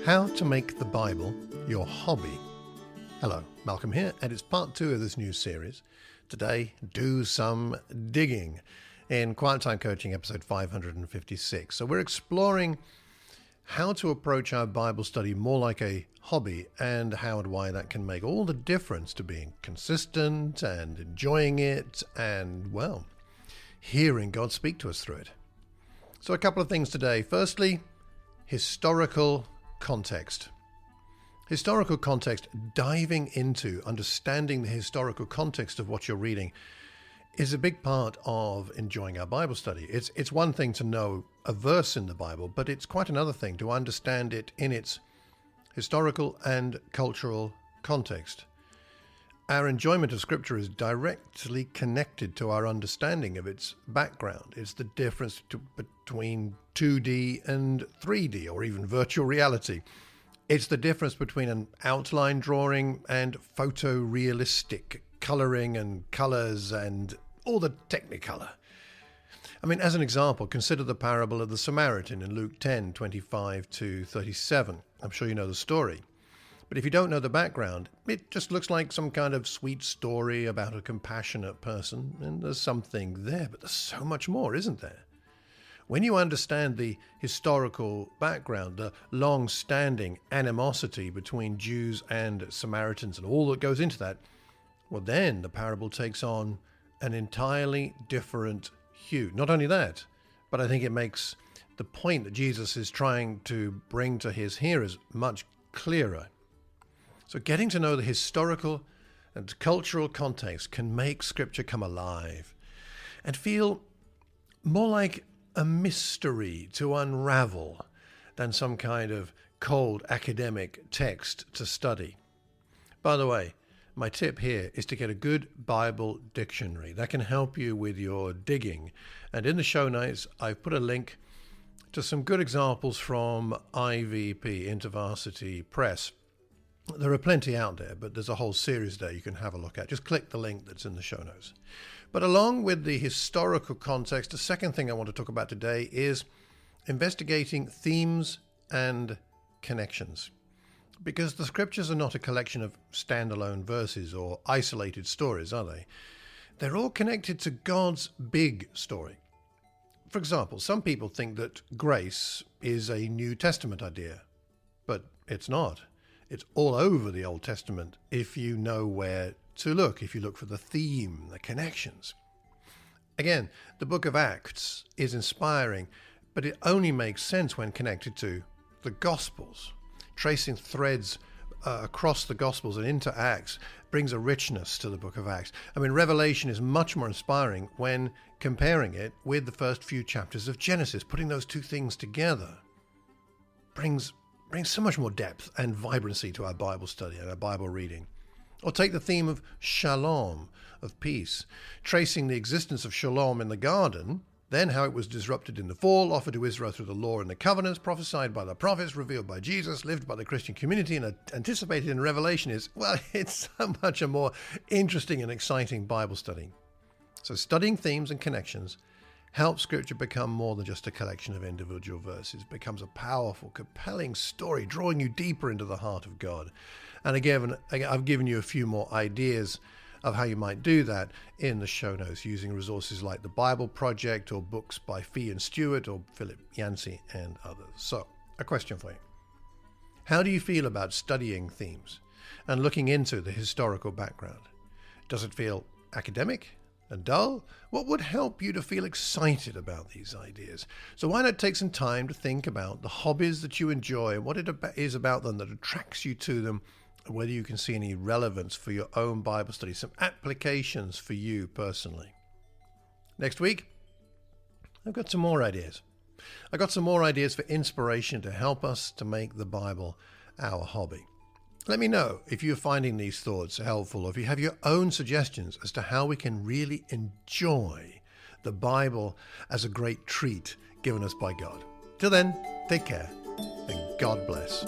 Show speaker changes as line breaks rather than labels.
How to make the Bible your hobby. Hello, Malcolm here, and it's part 2 of this new series. Today, do some digging in Quiet Time Coaching, episode 556. So we're exploring how to approach our Bible study more like a hobby and how and why that can make all the difference to being consistent and enjoying it and, well, hearing God speak to us through it. So a couple of things today. Firstly, historical context. Historical context, diving into understanding the historical context of what you're reading, is a big part of enjoying our Bible study. It's one thing to know a verse in the Bible, but it's quite another thing to understand it in its historical and cultural context. Our enjoyment of Scripture is directly connected to our understanding of its background. It's the difference between 2D and 3D, or even virtual reality. It's the difference between an outline drawing and photorealistic coloring and colors and all the technicolor. I mean, as an example, consider the parable of the Samaritan in Luke 10:25-37. I'm sure you know the story. But if you don't know the background, it just looks like some kind of sweet story about a compassionate person, and there's something there, but there's so much more, isn't there? When you understand the historical background, the long-standing animosity between Jews and Samaritans and all that goes into that, well, then the parable takes on an entirely different hue. Not only that, but I think it makes the point that Jesus is trying to bring to his hearers much clearer. So getting to know the historical and cultural context can make Scripture come alive and feel more like a mystery to unravel than some kind of cold academic text to study. By the way, my tip here is to get a good Bible dictionary. That can help you with your digging. And in the show notes, I've put a link to some good examples from IVP, InterVarsity Press. There are plenty out there, but there's a whole series there you can have a look at. Just click the link that's in the show notes. But along with the historical context, the second thing I want to talk about today is investigating themes and connections. Because the Scriptures are not a collection of standalone verses or isolated stories, are they? They're all connected to God's big story. For example, some people think that grace is a New Testament idea, but it's not. It's all over the Old Testament if you know where to look, if you look for the theme, the connections. Again, the book of Acts is inspiring, but it only makes sense when connected to the Gospels. Tracing threads across the Gospels and into Acts brings a richness to the book of Acts. I mean, Revelation is much more inspiring when comparing it with the first few chapters of Genesis. Putting those two things together brings so much more depth and vibrancy to our Bible study and our Bible reading. Or take the theme of shalom, of peace, tracing the existence of shalom in the garden, then how it was disrupted in the fall, offered to Israel through the law and the covenants, prophesied by the prophets, revealed by Jesus, lived by the Christian community, and anticipated in Revelation is, well, it's so much a more interesting and exciting Bible study. So studying themes and connections helps Scripture become more than just a collection of individual verses. It becomes a powerful, compelling story, drawing you deeper into the heart of God. And again, I've given you a few more ideas of how you might do that in the show notes, using resources like the Bible Project or books by Fee and Stewart or Philip Yancey and others. So, a question for you. How do you feel about studying themes and looking into the historical background? Does it feel academic and dull? What would help you to feel excited about these ideas? So why not take some time to think about the hobbies that you enjoy and what it is about them that attracts you to them, and whether you can see any relevance for your own Bible study, some applications for you personally. Next week, I've got some more ideas. I've got some more ideas for inspiration to help us to make the Bible our hobby. Let me know if you're finding these thoughts helpful, or if you have your own suggestions as to how we can really enjoy the Bible as a great treat given us by God. Till then, take care and God bless.